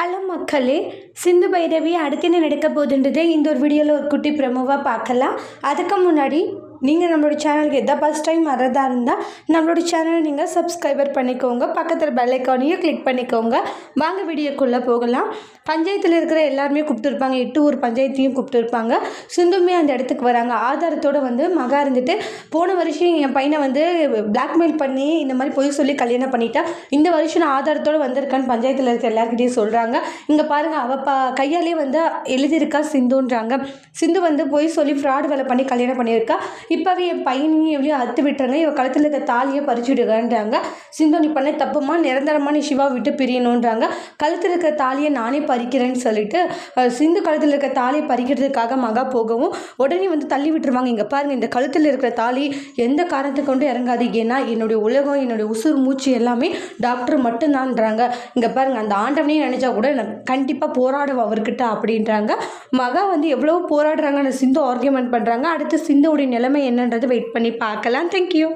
Hello மக்களே, சிந்து பைரவி அடுத்து என்ன நடக்க போகுதுன்றதை இந்த ஒரு வீடியோவில் ஒரு குட்டி ப்ரெமோவாக பார்க்கலாம். அதுக்கு முன்னாடி நீங்கள் நம்மளோட சேனலுக்கு எதாவது ஃபஸ்ட் டைம் வரதா இருந்தால் நம்மளோட சேனலை நீங்கள் சப்ஸ்கிரைபர் பண்ணிக்கோங்க, பக்கத்தில் பெல் ஐக்கானையும் கிளிக் பண்ணிக்கோங்க. வாங்க வீடியோக்குள்ளே போகலாம். பஞ்சாயத்தில் இருக்கிற எல்லாருமே கூப்பிட்டுருப்பாங்க, 8 ஊர் பஞ்சாயத்தையும் கூப்பிட்டுருப்பாங்க. சிந்துமே அந்த இடத்துக்கு வராங்க. ஆதாரத்தோடு மகா இருந்துட்டு, போன வருஷம் என் பையனை பிளாக்மெயில் பண்ணி இந்த மாதிரி பொய் சொல்லி கல்யாணம் பண்ணிட்டா, இந்த வருஷம் நான் ஆதாரத்தோடு வந்திருக்கான்னு பஞ்சாயத்தில் இருக்கிற எல்லாருக்கிட்டையும் சொல்கிறாங்க. இங்கே பாருங்கள், அவள் கையாலே எழுதியிருக்கா சிந்துன்றாங்க. சிந்து பொய் சொல்லி ஃப்ராடு வேலை பண்ணி கல்யாணம் பண்ணியிருக்கா. இப்போவே என் பையனையும் எவ்வளோ அறுத்து விட்டுறாங்க, இவள் கழுத்தில் இருக்க தாலியை பறிச்சுடுங்கன்றாங்க. சிந்து நீ பண்ண தப்புமா, நிரந்தரமாக நீ சிவா விட்டு பிரியணுன்றாங்க. கழுத்தில் இருக்கிற தாலியை நானே பறிக்கிறேன்னு சொல்லிட்டு சிந்து கழுத்தில் இருக்க தாலியை பறிக்கிறதுக்காக மகா போகவும் உடனே தள்ளி விட்டுருவாங்க. இங்கே பாருங்கள், இந்த கழுத்தில் இருக்கிற தாலி எந்த காரணத்தை கொண்டு இறங்காது, ஏன்னா என்னுடைய உலகம், என்னுடைய உசுர் மூச்சு எல்லாமே டாக்டர் மட்டும்தான்றாங்க. இங்கே பாருங்கள், அந்த ஆண்டவனே நினைச்சா கூட எனக்கு கண்டிப்பாக போராடுவோம் அவர்கிட்ட அப்படின்றாங்க. மகா எவ்வளோ போராடுறாங்கன்னு சிந்து ஆர்கியூமெண்ட் பண்ணுறாங்க. அடுத்து சிந்துவோடைய நிலைமை என்னன்றது வெயிட் பண்ணி பார்க்கலாம். தேங்க்யூ.